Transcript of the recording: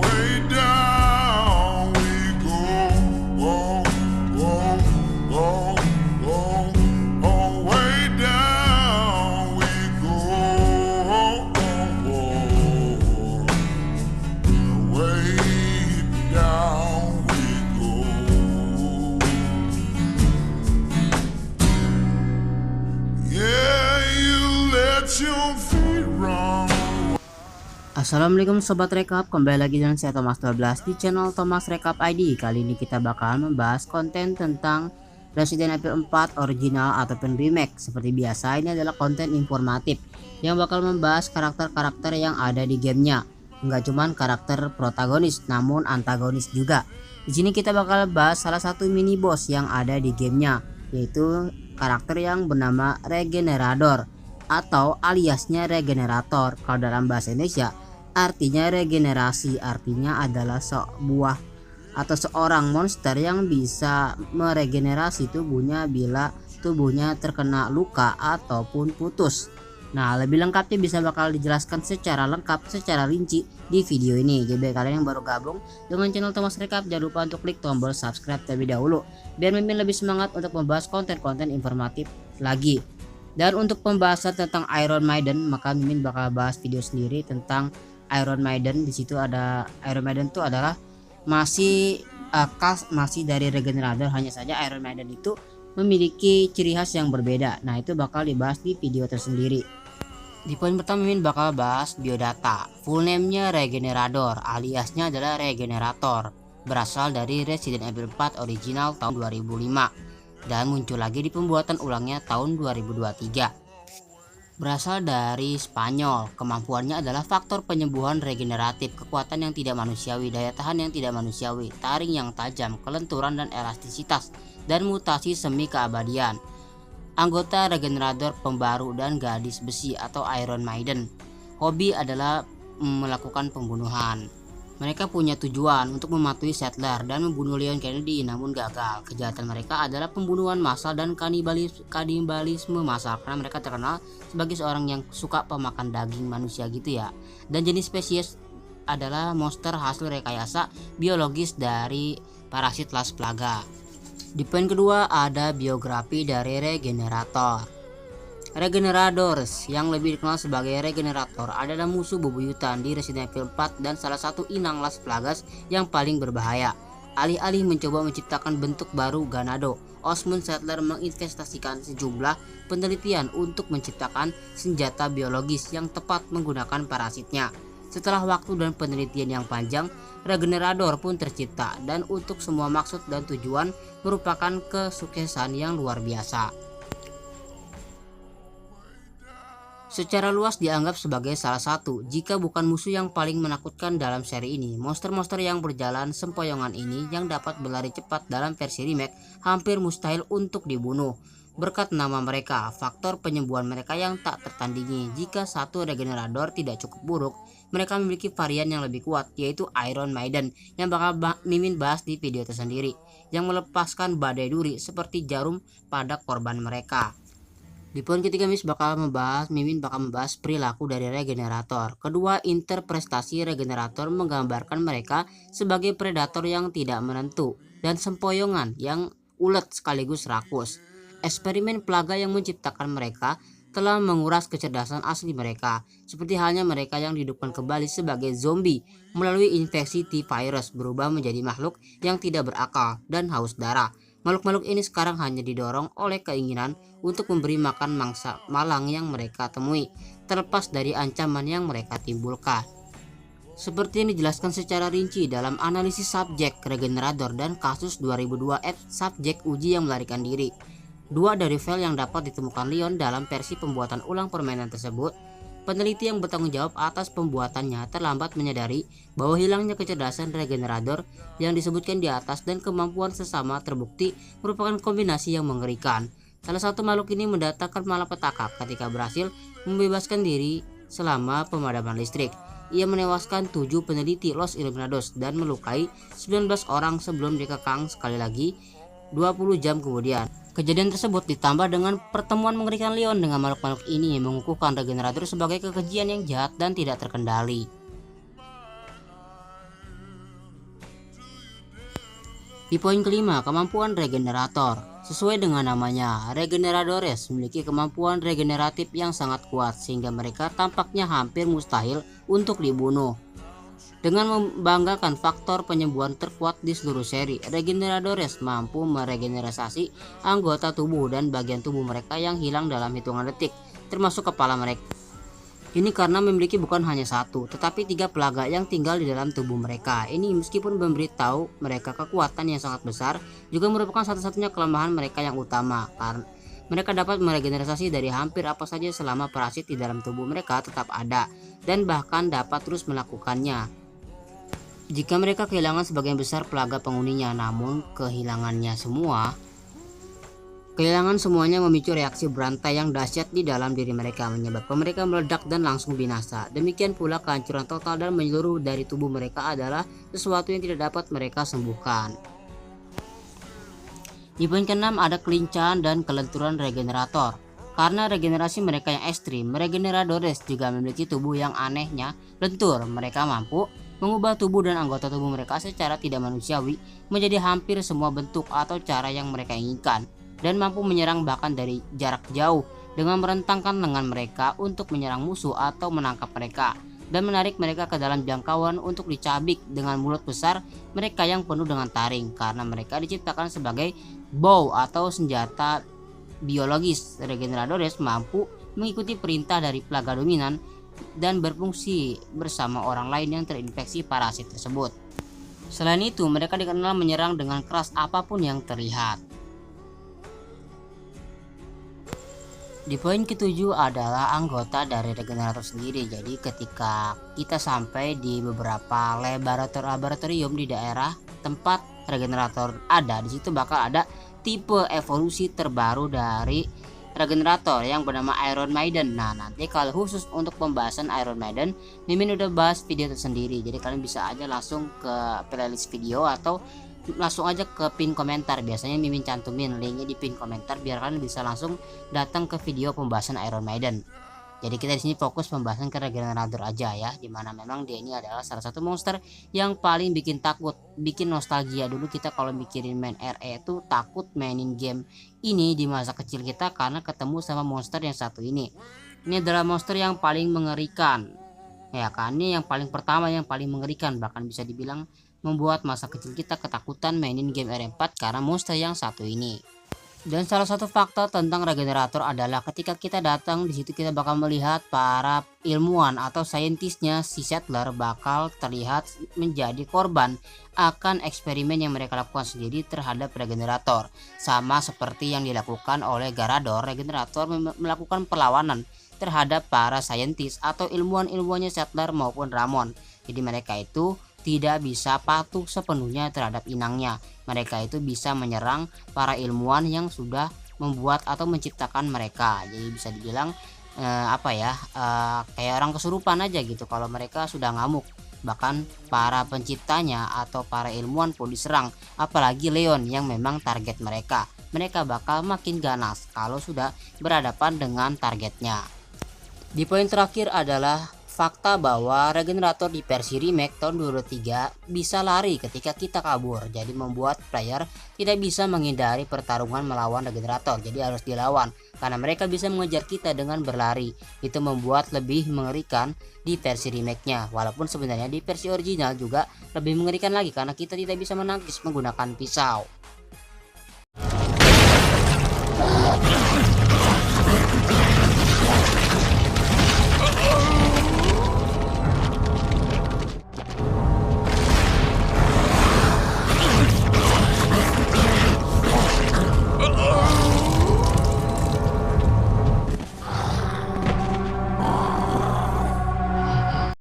way down we go. Way down we go. Way down we go. Yeah, you let your feet run. Assalamualaikum Sobat Rekap, kembali lagi dengan saya Thomas 12 di channel Thomas Rekap ID. Kali ini kita bakal membahas konten tentang Resident Evil 4 original ataupun remake. Seperti biasa, ini adalah konten informatif yang bakal membahas karakter-karakter yang ada di gamenya. Enggak cuman karakter protagonis, namun antagonis juga. Di sini kita bakal bahas salah satu mini boss yang ada di gamenya, yaitu karakter yang bernama Regenerador atau aliasnya Regenerator. Kalau dalam bahasa Indonesia artinya regenerasi, artinya adalah sebuah atau seorang monster yang bisa meregenerasi tubuhnya bila tubuhnya terkena luka ataupun putus. Nah, lebih lengkapnya bisa bakal dijelaskan secara lengkap, secara rinci di video ini. Jadi kalian yang baru gabung dengan channel Thomas Rekap, jangan lupa untuk klik tombol subscribe terlebih dahulu biar Mimin lebih semangat untuk membahas konten-konten informatif lagi. Dan untuk pembahasan tentang Iron Maiden, maka Mimin bakal bahas video sendiri tentang Iron Maiden. Di situ ada Iron Maiden itu adalah masih masih dari Regenerator, hanya saja Iron Maiden itu memiliki ciri khas yang berbeda. Nah, itu bakal dibahas di video tersendiri. Di poin pertama Mimin bakal bahas biodata. Full name-nya Regenerador, aliasnya adalah Regenerator. Berasal dari Resident Evil 4 original tahun 2005 dan muncul lagi di pembuatan ulangnya tahun 2023. Berasal dari Spanyol. Kemampuannya adalah faktor penyembuhan regeneratif, kekuatan yang tidak manusiawi, daya tahan yang tidak manusiawi, taring yang tajam, kelenturan dan elastisitas, dan mutasi semi keabadian. Anggota Regenerator pembaru dan gadis besi atau Iron Maiden. Hobi adalah melakukan pembunuhan. Mereka punya tujuan untuk mematuhi Settler dan membunuh Leon Kennedy, namun gagal. Kejahatan mereka adalah pembunuhan massal dan kanibalisme massal, karena mereka terkenal sebagai seorang yang suka pemakan daging manusia gitu ya. Dan jenis spesies adalah monster hasil rekayasa biologis dari parasit Las Plaga. Di poin kedua ada biografi dari Regenerator. Regeneradors yang lebih dikenal sebagai Regenerator adalah musuh bebuyutan di Resident Evil 4 dan salah satu inang Las Plagas yang paling berbahaya. Alih-alih mencoba menciptakan bentuk baru Ganado, Osmond Saddler menginvestasikan sejumlah penelitian untuk menciptakan senjata biologis yang tepat menggunakan parasitnya. Setelah waktu dan penelitian yang panjang, Regenerador pun tercipta, dan untuk semua maksud dan tujuan merupakan kesuksesan yang luar biasa. Secara luas dianggap sebagai salah satu, jika bukan musuh yang paling menakutkan dalam seri ini. Monster-monster yang berjalan sempoyongan ini yang dapat berlari cepat dalam versi remake hampir mustahil untuk dibunuh. Berkat nama mereka, faktor penyembuhan mereka yang tak tertandingi. Jika satu Regenerador tidak cukup buruk, mereka memiliki varian yang lebih kuat, yaitu Iron Maiden, yang bakal Mimin bahas di video tersendiri, yang melepaskan badai duri seperti jarum pada korban mereka. Di poin ketiga Mimin bakal membahas perilaku dari Regenerator. Kedua interpretasi Regenerator menggambarkan mereka sebagai predator yang tidak menentu dan sempoyongan yang ulet sekaligus rakus. Eksperimen plaga yang menciptakan mereka telah menguras kecerdasan asli mereka, seperti halnya mereka yang dihidupkan kembali sebagai zombie melalui infeksi T-virus, berubah menjadi makhluk yang tidak berakal dan haus darah. Makhluk-makhluk ini sekarang hanya didorong oleh keinginan untuk memberi makan mangsa malang yang mereka temui, terlepas dari ancaman yang mereka timbulkan. Seperti yang dijelaskan secara rinci dalam analisis subjek Regenerator dan kasus 2002 subjek uji yang melarikan diri. Dua dari file yang dapat ditemukan Leon dalam versi pembuatan ulang permainan tersebut. Peneliti yang bertanggung jawab atas pembuatannya terlambat menyadari bahwa hilangnya kecerdasan Regenerator yang disebutkan di atas dan kemampuan sesama terbukti merupakan kombinasi yang mengerikan. Salah satu makhluk ini mendatangkan malapetaka ketika berhasil membebaskan diri selama pemadaman listrik. Ia menewaskan 7 peneliti Los Illuminados dan melukai 19 orang sebelum dikekang sekali lagi 20 jam kemudian. Kejadian tersebut ditambah dengan pertemuan mengerikan Leon dengan makhluk-makhluk ini mengukuhkan regenerator sebagai kekejian yang jahat dan tidak terkendali. Di poin kelima, kemampuan regenerator. Sesuai dengan namanya, Regeneradores memiliki kemampuan regeneratif yang sangat kuat sehingga mereka tampaknya hampir mustahil untuk dibunuh. Dengan membanggakan faktor penyembuhan terkuat di seluruh seri, Regeneradores mampu meregenerasi anggota tubuh dan bagian tubuh mereka yang hilang dalam hitungan detik, termasuk kepala mereka. Ini karena memiliki bukan hanya satu, tetapi 3 pelaga yang tinggal di dalam tubuh mereka. Ini meskipun memberitahu mereka kekuatan yang sangat besar, juga merupakan satu-satunya kelemahan mereka yang utama. Karena mereka dapat meregenerasi dari hampir apa saja selama parasit di dalam tubuh mereka tetap ada, dan bahkan dapat terus melakukannya jika mereka kehilangan sebagian besar pelaga penghuninya. Namun kehilangan semuanya memicu reaksi berantai yang dahsyat di dalam diri mereka, menyebabkan mereka meledak dan langsung binasa. Demikian pula kehancuran total dan menyeluruh dari tubuh mereka adalah sesuatu yang tidak dapat mereka sembuhkan. Di poin ke-6 ada kelincahan dan kelenturan regenerator. Karena regenerasi mereka yang ekstrim, Regeneradores juga memiliki tubuh yang anehnya lentur. Mereka mampu mengubah tubuh dan anggota tubuh mereka secara tidak manusiawi menjadi hampir semua bentuk atau cara yang mereka inginkan, dan mampu menyerang bahkan dari jarak jauh dengan merentangkan lengan mereka untuk menyerang musuh atau menangkap mereka dan menarik mereka ke dalam jangkauan untuk dicabik dengan mulut besar mereka yang penuh dengan taring. Karena mereka diciptakan sebagai bow atau senjata biologis, Regeneradores mampu mengikuti perintah dari pelaga dominan dan berfungsi bersama orang lain yang terinfeksi parasit tersebut. Selain itu, mereka dikenal menyerang dengan keras apapun yang terlihat. Di poin ke-7 adalah anggota dari regenerator sendiri. Jadi ketika kita sampai di beberapa laboratorium di daerah tempat regenerator ada, di situ bakal ada tipe evolusi terbaru dari regenerator yang bernama Iron Maiden. Nah, nanti kalau khusus untuk pembahasan Iron Maiden, Mimin udah bahas video tersendiri. Jadi kalian bisa aja langsung ke playlist video atau langsung aja ke pin komentar. Biasanya Mimin cantumin linknya di pin komentar biar kalian bisa langsung datang ke video pembahasan Iron Maiden. Jadi kita di sini fokus pembahasan ke regenerator aja ya, dimana memang dia ini adalah salah satu monster yang paling bikin takut, bikin nostalgia. Dulu kita kalau mikirin main RE itu takut mainin game ini di masa kecil kita karena ketemu sama monster yang satu ini. Ini adalah monster yang paling mengerikan, ya kan? Ini yang paling pertama, yang paling mengerikan, bahkan bisa dibilang membuat masa kecil kita ketakutan mainin game RE4 karena monster yang satu ini. Dan salah satu fakta tentang regenerator adalah ketika kita datang di situ kita bakal melihat para ilmuwan atau saintisnya si Settler bakal terlihat menjadi korban akan eksperimen yang mereka lakukan sendiri terhadap regenerator. Sama seperti yang dilakukan oleh Garador, regenerator melakukan perlawanan terhadap para saintis atau ilmuwan-ilmuwannya Settler maupun Ramon. Jadi mereka itu tidak bisa patuh sepenuhnya terhadap inangnya. Mereka itu bisa menyerang para ilmuwan yang sudah membuat atau menciptakan mereka. Jadi bisa dibilang kayak orang kesurupan aja gitu kalau mereka sudah ngamuk. Bahkan para penciptanya atau para ilmuwan pun diserang, apalagi Leon yang memang target mereka. Mereka bakal makin ganas kalau sudah berhadapan dengan targetnya. Di poin terakhir adalah fakta bahwa regenerator di versi remake tahun 2003 bisa lari ketika kita kabur, jadi membuat player tidak bisa menghindari pertarungan melawan regenerator, jadi harus dilawan karena mereka bisa mengejar kita dengan berlari. Itu membuat lebih mengerikan di versi remake-nya, walaupun sebenarnya di versi original juga lebih mengerikan lagi karena kita tidak bisa menangkis menggunakan pisau.